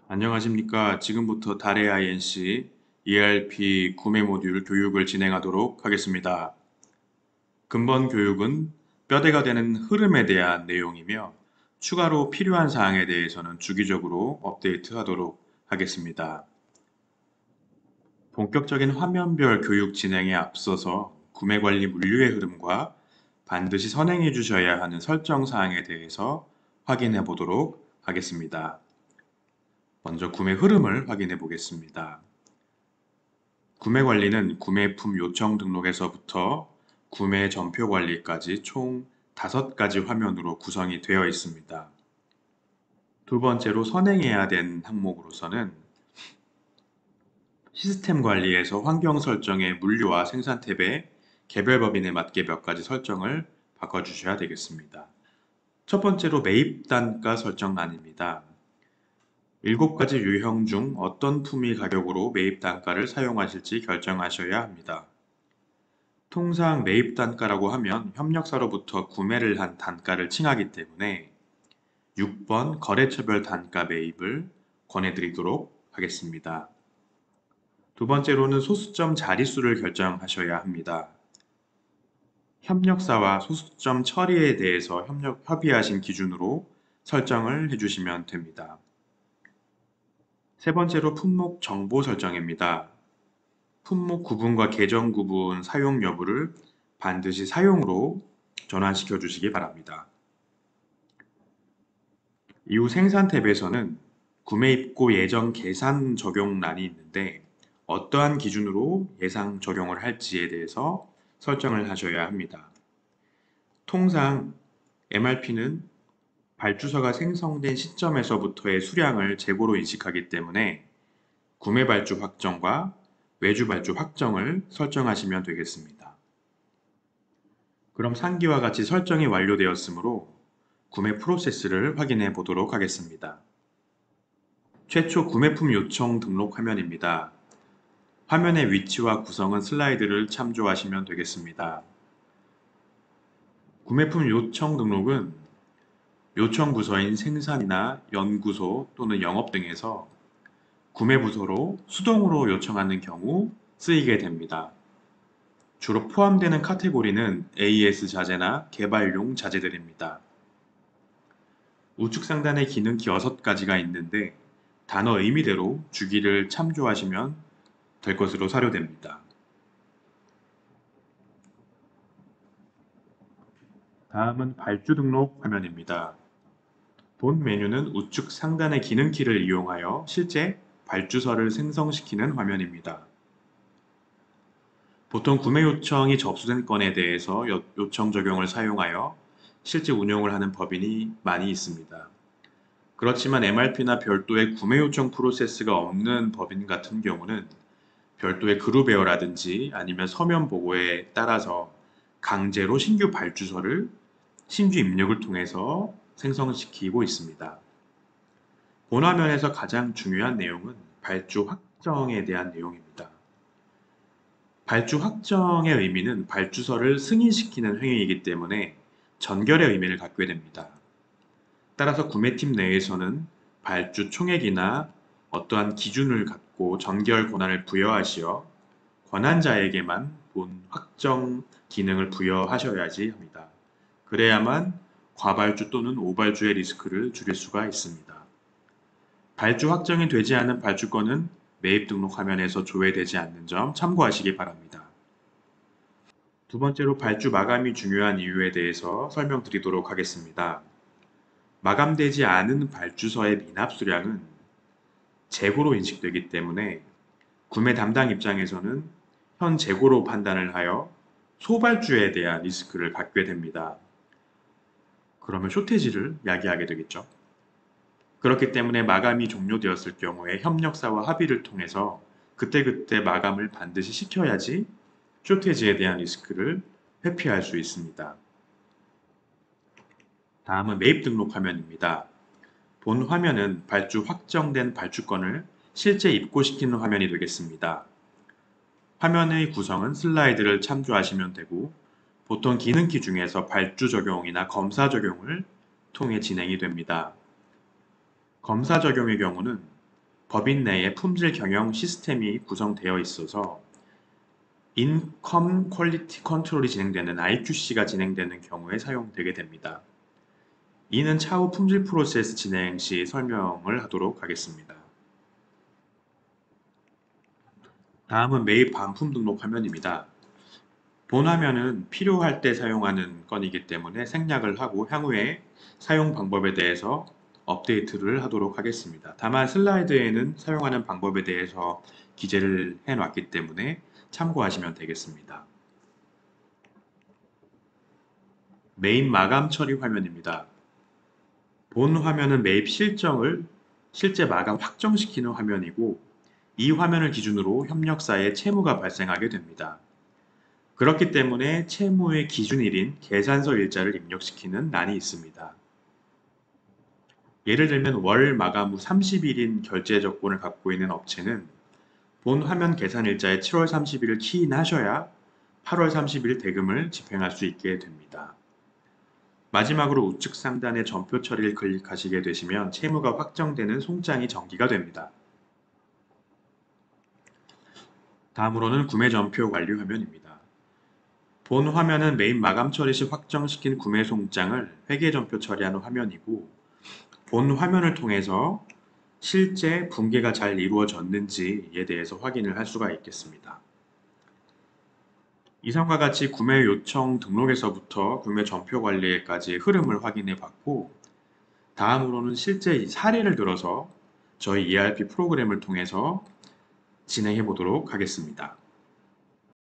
안녕하십니까. 지금부터 달의 INC ERP 구매 모듈 교육을 진행하도록 하겠습니다. 근본 교육은 뼈대가 되는 흐름에 대한 내용이며 추가로 필요한 사항에 대해서는 주기적으로 업데이트하도록 하겠습니다. 본격적인 화면별 교육 진행에 앞서서 구매 관리 물류의 흐름과 반드시 선행해 주셔야 하는 설정 사항에 대해서 확인해 보도록 하겠습니다. 먼저 구매 흐름을 확인해 보겠습니다. 구매 관리는 구매품 요청 등록에서부터 구매 전표 관리까지 총 5가지 화면으로 구성이 되어 있습니다. 두 번째로 선행해야 된 항목으로서는 시스템 관리에서 환경 설정의 물류와 생산 탭에 개별 법인에 맞게 몇 가지 설정을 바꿔주셔야 되겠습니다. 첫 번째로 매입 단가 설정란입니다. 7가지 유형 중 어떤 품위 가격으로 매입 단가를 사용하실지 결정하셔야 합니다. 통상 매입 단가라고 하면 협력사로부터 구매를 한 단가를 칭하기 때문에 6번 거래처별 단가 매입을 권해드리도록 하겠습니다. 두 번째로는 소수점 자릿수를 결정하셔야 합니다. 협력사와 소수점 처리에 대해서 협의하신 기준으로 설정을 해주시면 됩니다. 세 번째로 품목 정보 설정입니다. 품목 구분과 계정 구분 사용 여부를 반드시 사용으로 전환시켜 주시기 바랍니다. 이후 생산 탭에서는 구매 입고 예정 계산 적용란이 있는데 어떠한 기준으로 예상 적용을 할지에 대해서 설정을 하셔야 합니다. 통상 MRP는 발주서가 생성된 시점에서부터의 수량을 재고로 인식하기 때문에 구매 발주 확정과 외주 발주 확정을 설정하시면 되겠습니다. 그럼 상기와 같이 설정이 완료되었으므로 구매 프로세스를 확인해 보도록 하겠습니다. 최초 구매품 요청 등록 화면입니다. 화면의 위치와 구성은 슬라이드를 참조하시면 되겠습니다. 구매품 요청 등록은 요청 부서인 생산이나 연구소 또는 영업 등에서 구매 부서로 수동으로 요청하는 경우 쓰이게 됩니다. 주로 포함되는 카테고리는 AS 자재나 개발용 자재들입니다. 우측 상단에 기능키 6가지가 있는데 단어 의미대로 주기를 참조하시면 될 것으로 사료됩니다. 다음은 발주 등록 화면입니다. 본 메뉴는 우측 상단의 기능키를 이용하여 실제 발주서를 생성시키는 화면입니다. 보통 구매 요청이 접수된 건에 대해서 요청 적용을 사용하여 실제 운용을 하는 법인이 많이 있습니다. 그렇지만 MRP나 별도의 구매 요청 프로세스가 없는 법인 같은 경우는 별도의 그룹웨어라든지 아니면 서면 보고에 따라서 강제로 신규 발주서를 신규 입력을 통해서 생성시키고 있습니다. 본 화면에서 가장 중요한 내용은 발주 확정에 대한 내용입니다. 발주 확정의 의미는 발주서를 승인시키는 행위이기 때문에 전결의 의미를 갖게 됩니다. 따라서 구매팀 내에서는 발주 총액이나 어떠한 기준을 갖고 전결 권한을 부여하시어 권한자에게만 본 확정 기능을 부여하셔야지 합니다. 그래야만 과발주 또는 오발주의 리스크를 줄일 수가 있습니다. 발주 확정이 되지 않은 발주권은 매입 등록 화면에서 조회되지 않는 점 참고하시기 바랍니다. 두 번째로 발주 마감이 중요한 이유에 대해서 설명드리도록 하겠습니다. 마감되지 않은 발주서의 미납 수량은 재고로 인식되기 때문에 구매 담당 입장에서는 현 재고로 판단을 하여 소발주에 대한 리스크를 갖게 됩니다. 그러면 쇼테지를 야기하게 되겠죠. 그렇기 때문에 마감이 종료되었을 경우에 협력사와 합의를 통해서 그때그때 마감을 반드시 시켜야지 쇼테지에 대한 리스크를 회피할 수 있습니다. 다음은 매입 등록 화면입니다. 본 화면은 발주 확정된 발주권을 실제 입고시키는 화면이 되겠습니다. 화면의 구성은 슬라이드를 참조하시면 되고 보통 기능키 중에서 발주 적용이나 검사 적용을 통해 진행이 됩니다. 검사 적용의 경우는 법인 내에 품질 경영 시스템이 구성되어 있어서 인컴 퀄리티 컨트롤이 진행되는 IQC가 진행되는 경우에 사용되게 됩니다. 이는 차후 품질 프로세스 진행 시 설명을 하도록 하겠습니다. 다음은 매입 반품 등록 화면입니다. 본 화면은 필요할 때 사용하는 건이기 때문에 생략을 하고 향후에 사용 방법에 대해서 업데이트를 하도록 하겠습니다. 다만 슬라이드에는 사용하는 방법에 대해서 기재를 해놨기 때문에 참고하시면 되겠습니다. 메인 마감 처리 화면입니다. 본 화면은 매입 실정을 실제 마감 확정시키는 화면이고, 이 화면을 기준으로 협력사에 채무가 발생하게 됩니다. 그렇기 때문에 채무의 기준일인 계산서 일자를 입력시키는 난이 있습니다. 예를 들면 월 마감 후 30일인 결제 조건을 갖고 있는 업체는 본 화면 계산 일자에 7월 30일을 키인하셔야 8월 30일 대금을 집행할 수 있게 됩니다. 마지막으로 우측 상단의 전표 처리를 클릭하시게 되시면 채무가 확정되는 송장이 전기가 됩니다. 다음으로는 구매 전표 완료 화면입니다. 본 화면은 메인 마감 처리 시 확정시킨 구매 송장을 회계 전표 처리하는 화면이고, 본 화면을 통해서 실제 분계가 잘 이루어졌는지에 대해서 확인을 할 수가 있겠습니다. 이상과 같이 구매 요청 등록에서부터 구매 전표 관리에까지 흐름을 확인해 봤고, 다음으로는 실제 사례를 들어서 저희 ERP 프로그램을 통해서 진행해 보도록 하겠습니다.